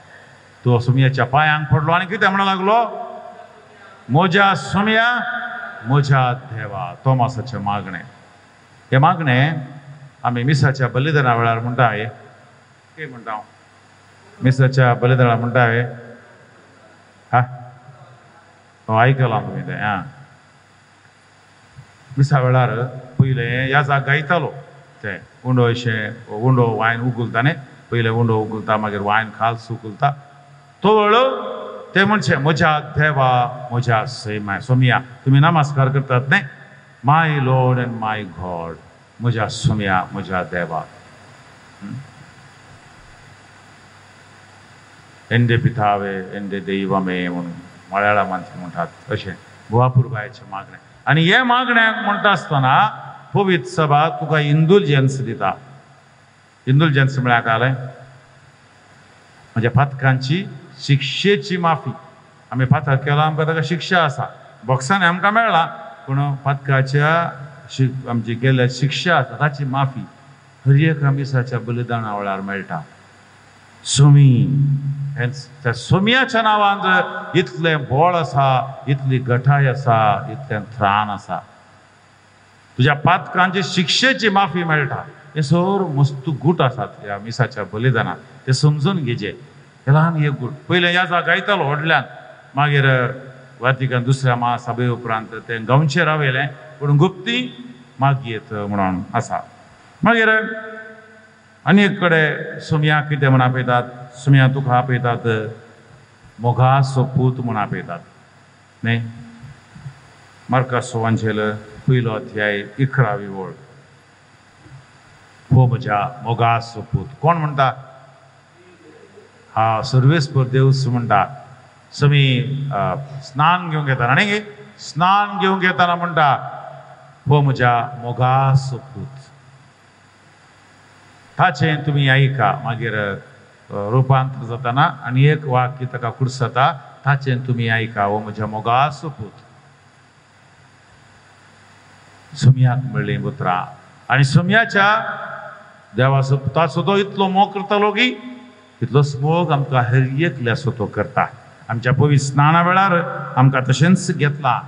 तो सोमयाच्या पांयांक पडलो आनी कितें म्हणूंक लागलो? म्हज्या सोमया, म्हज्या देवा. थॉमासाचें मागणें. हें मागणें आमी मिसाच्या बलिदाना वेळार म्हणटा. कितें म्हणटा हांव? मिसाच्या बलिदाना म्हणटा आयकलां तुमी तें? मिसा वेळार पयलें याजाक गायतालो ते उंडो अशें, उंडो वायन उखलता न्ही, पयलें उंडो उखलता, मागीर वायन खालस उखलता. तो वेळ ते म्हणचे म्हज्या देवा, म्हज्या सोमया. तुमी नमस्कार करतात न्ही, माय लॉर्ड एंड माय गॉड, म्हज्या सोमया, म्हज्या देवा. एंडे पितावे, एंडे दैवमे म्हणून मल्याळमांत म्हणटात, अशें बुवापुरबायेचें मागणें. आनी हे मागण्याक म्हणटा आसतना पवित्र सभा तुका इंडुलजन्स दिता. इंडुलजन्स म्हळ्यार कालें म्हणजे पातकांची शिक्षेची माफी. आमी पातक केलो, आमकां ताका शिक्षा आसा. बॉक्सान आमकां मेळ्ळा, पूण पातकाच्या आमची केल्ल्या शिक्षा आसा ताची माफी हर एक मिसाच्या बलिदाना वेळार मेळटा. सोमी, त्या सोमयाच्या नांवान इतलें बळ आसा, इतली घटाय आसा, इतलें त्राण आसा. तुज्या पातकांची शिक्षेची माफी मेळटा. हे सर मस्त गूट आसात ह्या मिसाच्या बलिदानात, ते समजून घेजे. हे ल्हान एक गूट. पयलें याजा गायतालो व्हडल्यान, मागीर वातिकन दुसऱ्या महासभे उपरांत तें गांवचेर रावयलें, पूण गुप्ती मागयेत म्हणून आसा. मागीर आनी एक कडेन सुमया कितें म्हण आपयतात, सुमया तुका आपयतात मोगाचो पूत म्हण आपयतात न्ही. मार्काचो वांचेल 1 अध्याय 11वी ओळ. हो म्हज्या मोगाचो पूत. कोण म्हणटा? हा सर्वेस्पर देवच म्हणटा. समी स्नान घेवंक येताना न्ही, स्नान घेवंक येताना म्हणटा हो म्हज्या मोगाचो पूत. ताचें तुमी आयका. मागीर रुपांतर जाताना आनी एक वाक्य ताका कुडसता, ताचें तुमी आयका हो म्हज्या मोगाचो पूत. सुमयाक मेळ्ळीं पुत्रां आनी सुमयाच्या देवाचो पुताचो तो इतलो मोग करतालो की तितलोच मोग आमकां हर एकल्याचो तो करता. आमच्या पवित्र स्नाना वेळार आमकां तशेंच घेतला.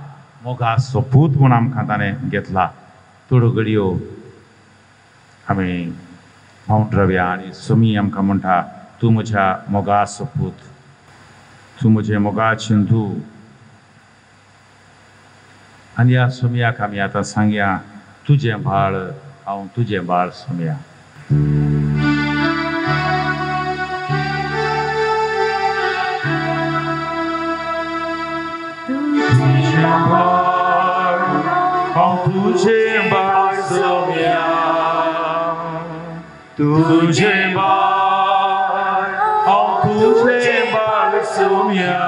मोगाचो पूत म्हूण आमकां ताणें घेतला. थोड्यो घडयो आमी माउंट रावया आनी सुमी आमकां म्हणटा तूं म्हज्या मोगाचो पूत, तूं म्हजें मोगाचें धूव. आनी ह्या सुमयाक आमी आतां सांगया तुजें बाळ हांव तुजें बाळ सुमया. तुझे बाळ सुमया, तुझे बाळ हांव तुझे बाळ सुमया.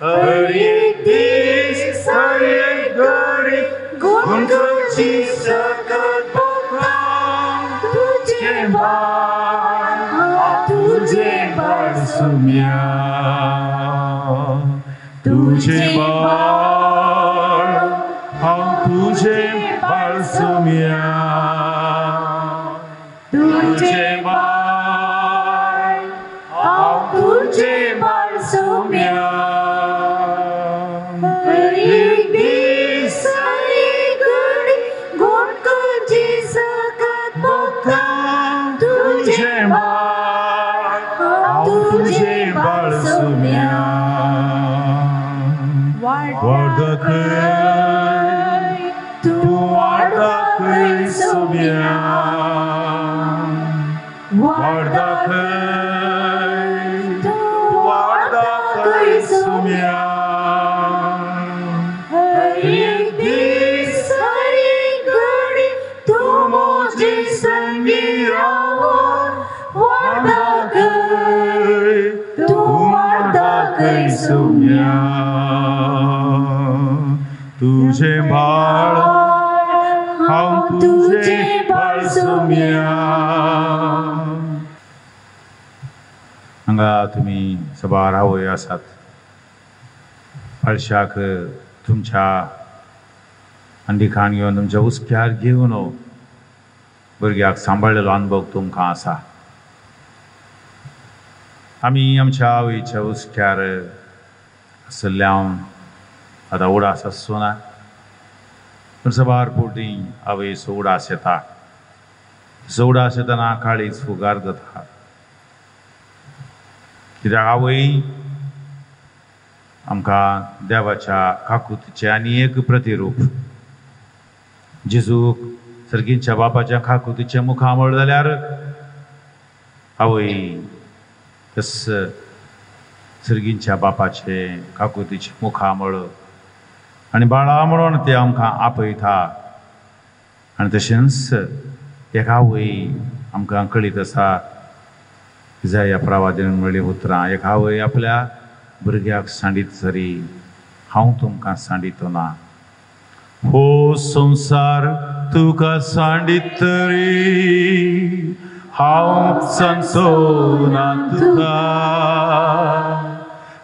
हर एक दीस हर एक घडी गुण करची सकत भोगां. तुझे बाळ हांव तुझे बाळ सुमया, तुझे बाळ हांव तुझे बाळ सुमया. तुझे बाळ हांव तुझे बाळ सुमया. एक दीस एक घडी गुण करची सकत भोगां. तुझे बाळ हांव तुझे बाळ सुमया. वाडा खंय तूं वाडा खंय सुमया, वाडा खंय तूं वाडा खंय सुमया. हर एक दीस हर एक घडी तूं म्हजी संगी रावून वाडा खंय तूं वाडा खंय सुमया. तुझे बाळ हांव तुझे बाळ सुमया. हांगा तुमी सबार आवय आसात. फाळशाक तुमच्या अंडिकान घेवन तुमच्या उस्क्यार घेवन भुरग्याक सांबाळलेलो अनुभव तुमकां आसा. आमी आमच्या आवयच्या उस्क्यार आसल्यावन आतां उडास आसचो ना, पूण सबार पोटी आवयचो उडास येता. उडास येतना काळीज फुगार जाता. कित्याक आवय आमकां देवाच्या काकुतीचें आनी एक प्रतिरूप. जेजूक सर्गींच्या बापाच्या काकुतीचें मुखामळ जाल्यार आवय तस सर्गींच्या बापाचें काकुतीचें मुखामळ आनी बाळा म्हणून ते आमकां आपयता. आनी तशेंच एक आवय आमकां कळीत आसा. इसाया प्रवादीन म्हणली उतरां, एक आवय आपल्या भुरग्याक सांडीत तरी हांव तुमकां सांडितो ना. हो संसार तुका सांडीत तरी हांव सांडचो ना तुका.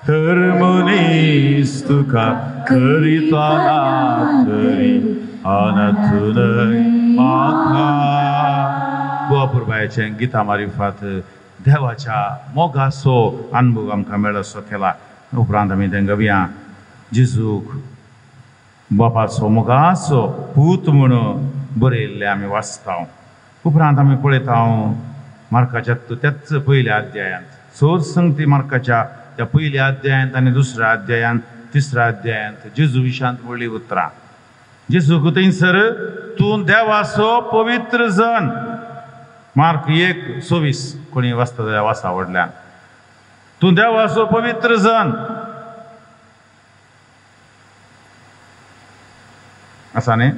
हर मनीस तुका करीता ना तरी अनाथूनय म्हाका. गोपुरबायेचें गिता मारिफात देवाच्या मोगाचो अनुभव आमकां मेळसो केला. उपरांत आमी तें गवया जेजूक बापाचो मोगाचो पूत म्हणून बरयल्लें आमी वाचता. उपरांत आमी पळयता मार्काच्या त्याच पयल्या अध्यायांत सोर संगती मार्काच्या त्या पयल्या अध्यायांत आनी दुसऱ्या अध्यायांत तिसऱ्या अध्यायांत जेजू विशांत व्हडली उतरां. जेजूक थंयसर तूं देवाचो पवित्र जन, मार्क 1:26 कोणी वाचता जाल्यार वाचा व्हडल्यान, तूं देवाचो पवित्र जन आसा न्ही.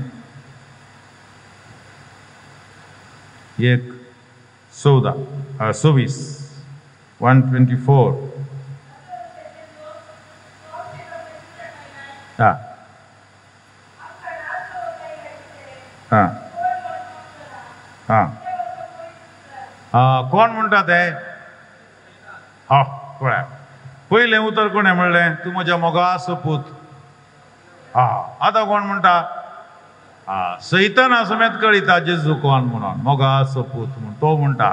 1:26 1:24 कोण म्हणटा ते? कळ्ळें. पयलें उतर कोणें म्हणलें? तूं म्हज्या मोगाचो पूत. आतां कोण म्हणटा? सैताना समेत कळिता जेजू कोण म्हणून, मोगाचो पूत म्हणून. तो म्हणटा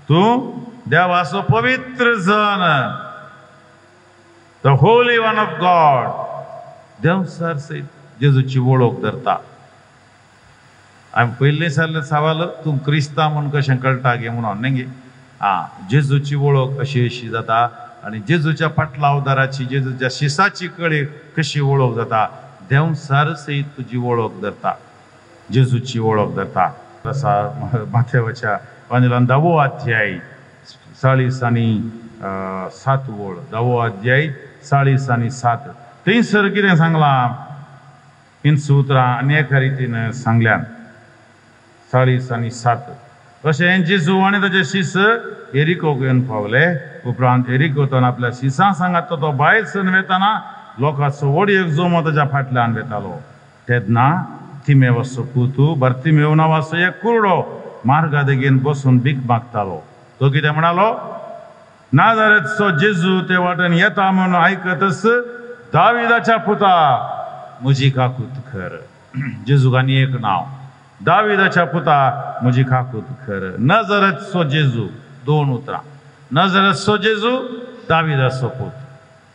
तूं देवाचो पवित्र जन, the holy one of God. देवसार सयत जेजूची वळख धरता. हांवें पयलीं सवाल तूं क्रिस्तांव म्हणून कशें कळटा गे म्हणून न्ही गे. जेजूची वळख अशी जाता आनी जेजूच्या पाटलावदाराची, जेजूच्या शिसाची कळी कशी वळख जाता. देवसार सयत तुजी वळख धरता, जेजूची वळख धरता. माथेवाच्या वांजेलान 10वो अध्याय 40 आनी 7 वळ. 10वो अध्याय 40 आनी 7. थंयसर कितें सांगलां? हीं सुत्रां अनेक रितीन सांगल्यान. 40 आनी 7. अशें जेजू आनी ताचे शिस एरिकोक येवन पावले. उपरांत एरिकोतून आपल्या शिसां सांगात तो भायर सरून वेताना लोकांचो व्हडयेक जोमो ताच्या फाटल्यान वेतालो. तेन्ना तिमेवाचो पुतू बर्तिमेव नांवाचो एक कुरडो मार्गा देगेन बसून भीक मागतालो. तो कितें म्हणालो? नाजारेतचो जेजू ते वाटेन येता म्हणून आयकतच दाविदाच्या पुता म्हजी काकूत कर. जेजूक आनी एक नांव, दाविदाच्या पुता म्हजी काकूत कर. नाजारेतचो जेजू, 2 उतरां. नाजारेतचो जेजू, दाविदाचो पूत.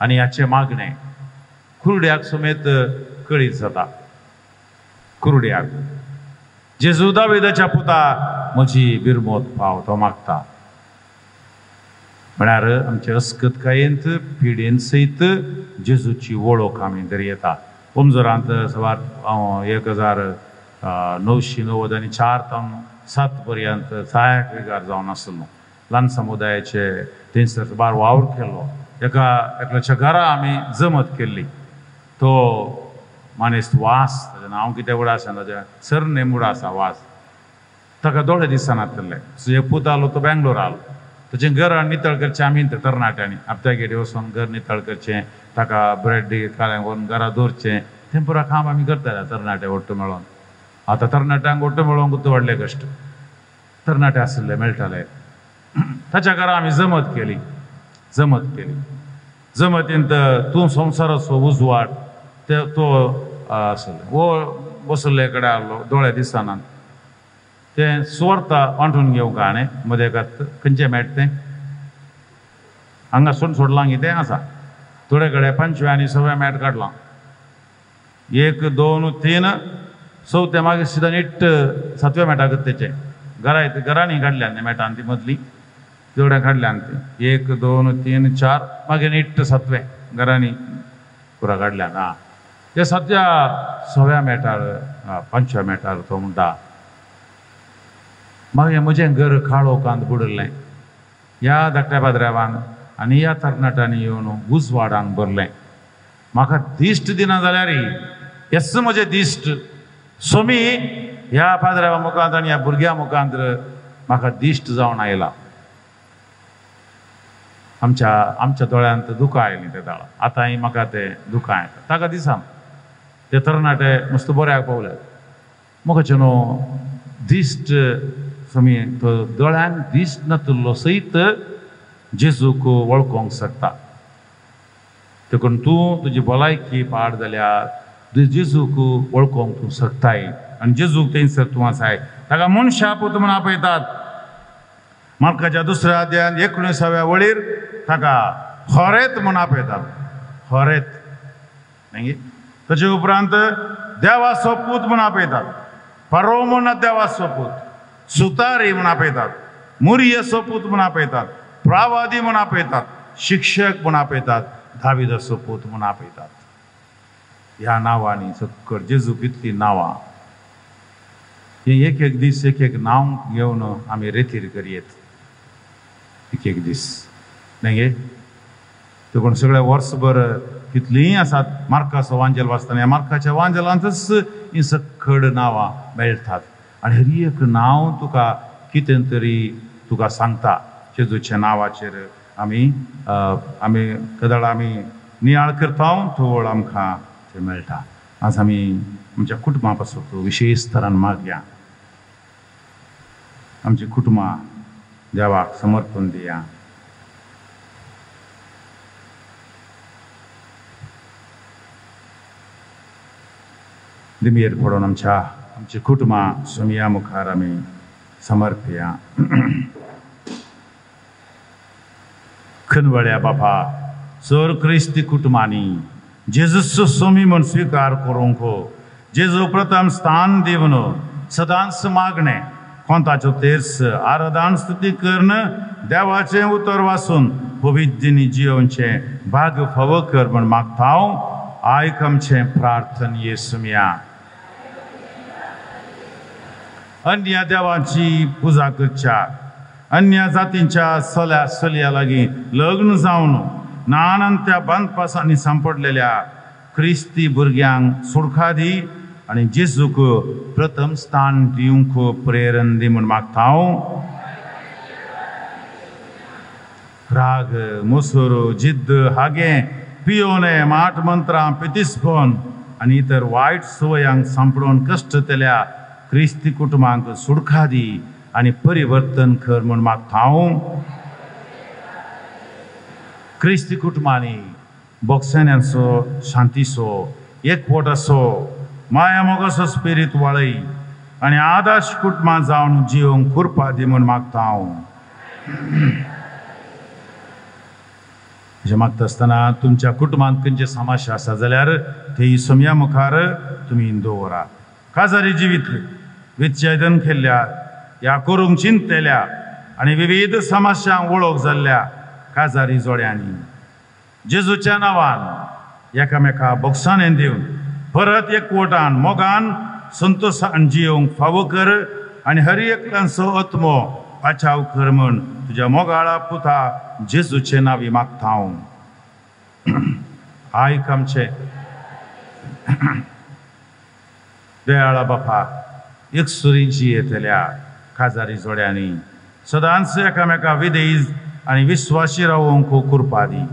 आनी हाचे मागणें कुरड्याक समेत कळीत जाता. कुरड्याक जेजू दाविदाच्या पुता म्हजी बिरमोत पाव तो मागता. म्हळ्यार आमचे अस्कतकायेंत पिडेन सयत जेजूची वळख आमी धरयता. पोमजोरांत सवार 1994 तावन 7 पर्यंत सहाय्यक विगार जावन आसलो. ल्हान समुदायाचे थंयसर बार वावर केल्लो. एकल्याच्या घरा आमी जमत केल्ली. तो मानेस्त वास, ताचें नांव कितें उडा आसा, ताचें सरनेम उडा आसा वास. ताका दोळे दिसनासले. एक पूत आलो तो बेंगलोर आलो. ताचें घर नितळ करचें आमी तरणाट्यांनी हप्त्या गेडी वचून घर नितळ करचें, ताका ब्रेड काळ्यांक व्हरून घरा दवरचें, तें पुरो काम आमी करताले तरणाटे ओट्ट मेळोन. आतां तरणाट्यांक ओट्ट मेळोवंक खूब व्हडले कश्ट. तरणाटे आसले मेळटाले. ताच्या घरा आमी जमत केली. जमतींत तूं संवसाराचो उजवाड तो आसले. वो बसले कडेन आहलो, दोळे दिसनात. तें सुवार्ता वांटून घेवंक न्ही मदें खंयचें मेळटा तें हांगा सोडलां कितें आसा. थोडे कडेन 5वें आनी 6वें मॅट काडलां. 1, 2, 3 4थें मागीर सिधा नीट 7व्या मॅटाक तेचें घरांनी काडल्यान तें मॅटान ती मदली तेवढ्या काडल्यान तें 1, 2, 3, 4 मागीर नीट 7वें घरांनी पुरा काडल्यान. ते 6व्या मॅटार 5व्या मॅटार तो म्हणटा मागीर म्हजें घर काळोखांत बुडलें. ह्या धाकट्या पाद्र्यावान आनी ह्या तरणाट्यांनी येवन उजवाडान भरलें. म्हाका दिश्ट दिना जाल्यार हेच म्हजें दिश्ट सोमी ह्या पाद्र्या मुखांत आनी ह्या भुरग्या मुखांत म्हाका दिश्ट जावन आयला. आमच्या दोळ्यांत दुकां आयलीं ते दाळा. आतांय म्हाका तें दुकां येता. ताका दिसान ते तरणाटे मस्त बऱ्याक पावले. म्हाका न्हू दिश्ट सोमी तो दोळ्यांक दिश्ट नातुल्लो सयत जेजूक वळखोंक शकता. देखून तूं तुजी भलायकी पाड जाल्यार जेजूक वळखोंक तूं शकताय. आनी जेजूक थंयसर तूं आसाय. ताका मनशा पूत म्हूण आपयतात. मार्काच्या 2ऱ्या अध्यायान 19व्या वळीर ताका होरेत म्हूण आपयतात. होरेत न्ही. ताचे उपरांत देवाचो पूत म्हूण आपयतात. परो म्हूण देवाचो पूत, सुतारी म्हूण आपयतात, मुर्येचो पूत म्हूण आपयतात, प्रवादी म्हूण आपयतात, शिक्षक म्हूण आपयतात, दाविदाचो पूत म्हूण आपयतात. ह्या नांवांनी सकट जेजू कितली नांवां हे एक एक दीस एक एक नांव घेवन आमी रेतीर करयेत एक एक दीस न्ही देखून सगळे वर्सभर कितलींय आसात मार्काचो वांजेल वाचतना ह्या मार्काच्या वांजेलांतच ही सकट नांवां मेळटात आनी हर एक नांव तुका कितें तरी तुका सांगता जेजूच्या नांवाचेर आमी कदाळ आमी नियाळ करता थोड आमकां ते मेळटा आज आमी आमच्या कुटुंबा पासून विशेश तरान मागया आमची कुटुंबां देवाक समर्पण दिया दिमेर पडून आमची कुटुंबां सुमया मुखार आमी समर्पया खनवळ्या बापा चोर क्रिस्ती कुटुंबांनी जेजूचो सोमी म्हूण स्विकार करूंक जेजू प्रथम स्थान दिवन सदांच मागणे कोंताच्यो तेर्स आराधन स्तुती करण देवाचें उतर वाचून पवित्र जियोवचे भाग फावो कर म्हूण मागता हांव आयक आमचें प्रार्थन येसुमिया अन्य देवाची पुजा करच्या अन्य जातींच्या चल्या चलया लागीं लग्न जावन नानंत्या बंदपासांनी सांपडलेल्या क्रिस्ती भुरग्यांक सुडका दी आनी जेजूक प्रथम स्थान दिवंक प्रेरण दी म्हूण मागता हांव राग मोसोर जिद्द हागे पियोने माट मंत्रां पितिस्पन आनी इतर वायट सवयांक सांपडून कश्ट केल्या क्रिस्ती कुटुंबांक सुडका दी आनी परिवर्तन कर म्हूण मागता हांव क्रिस्ती कुटुंबांनी बोगसेन्यांचो शांतीचो एकवटाचो माया मोगाचो स्पिरीट वाळय आनी आदर्श कुटुंबां जावन जिवंक कृपा दी म्हूण मागता हांव अशें मागता आसतना तुमच्या कुटुंबांत खंयचे समस्या आसा जाल्यार ते सोमया मुखार तुमी दवरा काजारी जिवीत विच्छेदन केल्ल्या ह्या करूंक चिंतलेल्या आनी विविध समस्यांक वळख जाल्ल्या काजारी जोड्यांनी जेजूच्या नांवान एकामेका बोगसाणें दिवन परत एकवटान मोगान संतोशान जियोवंक फावो कर आनी हर एकल्यांचो आत्मो बचाव कर म्हूण तुज्या मोगाळा पुता जेजूचे नांवी मागता हांव आयक आमचे दयाळा बापा एकसुरीची येतल्या काजारी जोड्यांनी सदांच एकामेका विधेय आनी विश्वासी रावंक कृपा दी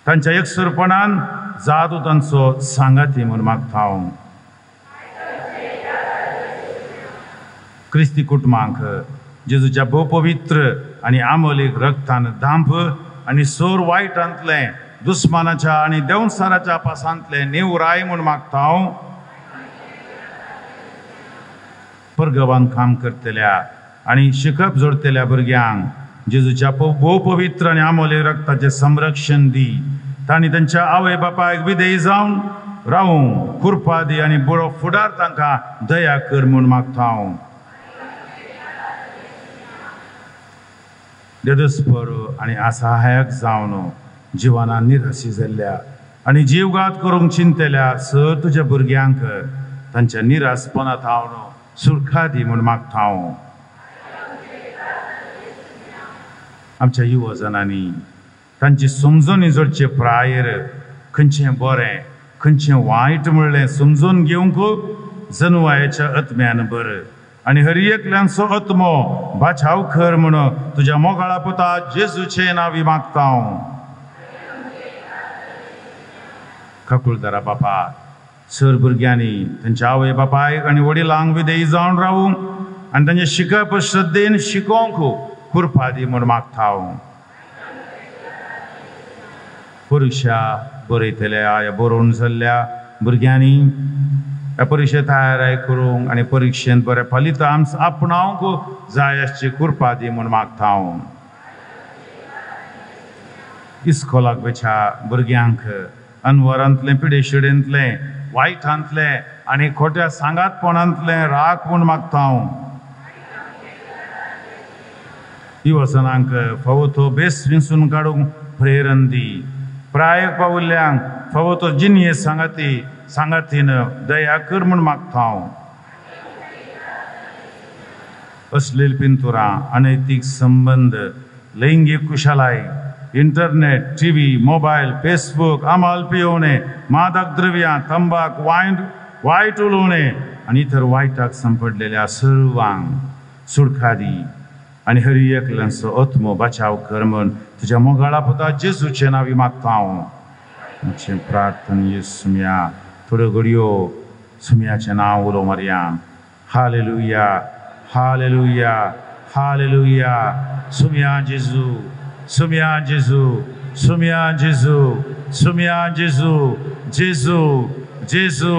तांच्या एकसुरपणान जादू तांचो सांगाती म्हूण मागता हांव क्रिस्ती कुटुंबांक जेजूच्या भोवपवित्र आनी आमोलीक रक्तान धांप आनी सोर वायटांतले दुस्मानाच्या आनी देंवसाराच्या पासांतले निवराय म्हूण मागता हांव परगवान काम करतल्या आनी शिकप जोडतल्या भुरग्यांक जेजूच्या भोवपवित्र आनी आमोलीक रक्ताचें संरक्षण दी तांणी तांच्या आवय बापायक विधेय जावन रावूंक कृपा दी आनी बरो फुडार तांकां दया कर म्हूण मागता हांव देदस्पर आनी असहायक जावन जिवनान निराशी जाल्ल्या आनी जीवघात करूंक चिंतल्या सर तुज्या भुरग्यांक तांच्या निरासपणांत हांव सुडका दी म्हूण मागता हांव आमच्या युवजनांनी तांची समजून जोडचे प्रायर खंयचें बरें खंयचें वायट म्हणलें समजून घेवंक जनुवायाच्या आत्म्यान बरं आनी हर एकल्यांचो आत्मो बचाव कर म्हूण तुज्या मोगाळा पुता जेजूचे नांवी मागता हांव काकुळदारा बापा सर भुरग्यांनी तांच्या आवय बापायक आनी वडिलांक विधेय जावन रावूंक आनी तांचें शिकप श्रद्धेन शिकोवंक कृपा दी म्हूण मागता हांव परीक्षा बरयतल्या ह्या बरोवन जाल्ल्या भुरग्यांनी ह्या परीक्षे तयारी करूंक आनी परीक्षेंत बरें फलितां आपणावंक जाय आसची कृपा दी म्हूण मागता हांव इस्कॉलाक वेच्या भुरग्यांक अनवरांतले पिडेशिडेंतले वायटांतले आनी खोट्या सांगातपणांतले राख म्हूण मागता हांव युवजनांक फावो तो बेस विंचून काडूंक प्रेरण दी प्रायक पावुल्ल्यांक फावो जिनिये सांगातीन दया कर म्हूण मागता हांव. अश्लील पिंतुरां, अनैतीक संबंध, लैंगिक कुशलाय, इंटरनेट, टीव्ही, मोबाईल, फेसबुक, अंबाल पियोवणे, मादक द्रव्यां, तंबाख, वायट उलोवणे आनी इतर वायटाक संपडलेल्या सर्वांक सुडखादी आनी हरी एकल्यांचो आत्मो बचाव कर म्हूण तुज्या मोगाळा पुता जेजूचे नांवी मागता हांव. म्हजें प्रार्थना येस सुम्या. थोड्यो घडयो सुम्याचें नांव उलोव मारया. Hallelujah, hallelujah, hallelujah. सुम्या जेजू, सुम्या जेजू, सुम्या जेजू, सुम्या जेजू, जेजू, जेजू,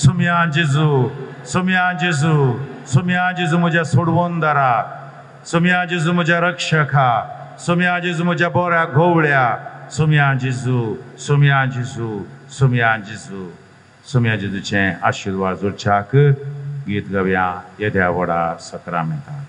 सुम्या जेजू, सुम्या जेजू, सुम्या जेजू म्हज्या सोडवोनदारा, सुम्या जेजू म्हज्या रक्षका, सुम्या जेजू म्हज्या बऱ्या घोवळ्या, सुम्या जेजू, सुम्या जेजू, सुम्या जेजू. सुम्या जेजूचें आशिर्वाद जोडच्याक गीत गावया येद्या व्हडा सक्रामेंताक.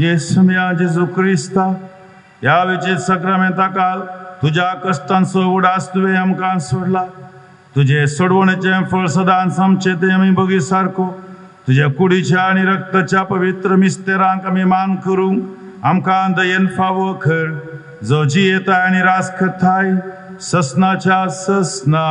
येसुम्या जेजू क्रिस्ता, ह्या विचित सक्रामेंता काल तुज्या कश्टांचो उडास तुवें आमकां सोडला. तुजे सोडवणेचें फळ सदांच आमचें तें आमी बगी सारको तुज्या कुडीच्या आनी रक्ताच्या पवित्र मिस्तेरांक आमी मान करूंक आमकां दयेन फावो कर, जो जियेताय आनी रास करताय ससनाच्या ससना.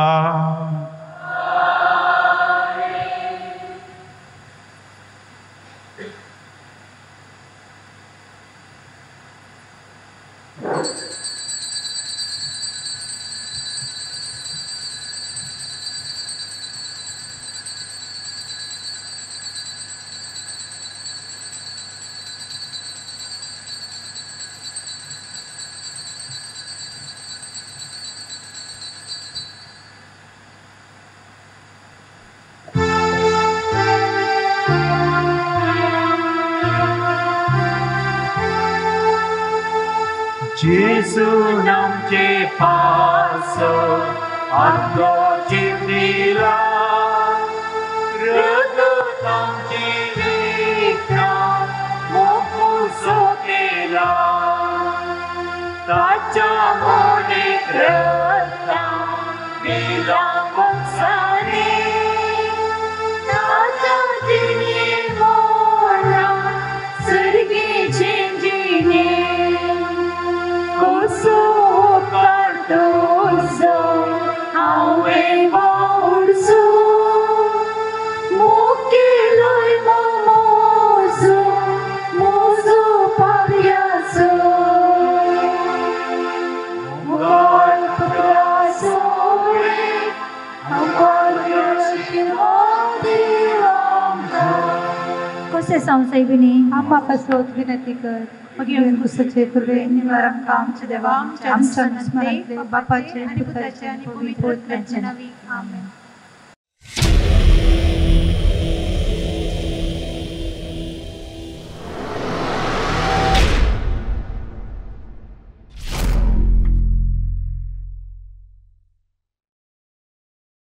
Gesù non ci passo, ando ci fila, credo non ci vita, moku sotela, tacciamo di creta, bila boksani, taccia di mora, sergi cengini. Koso cardoso, awe borso, mukiloi momoso, mozo pariaso, God praso. से संशयविनी आम्हा पासोत विनंती कर मगे कुसचे पूर्वे निवारण कामचे देवा आमच्या स्मरणातले बापाचे पुत्राचे आणि पवित्र नावी आमेन.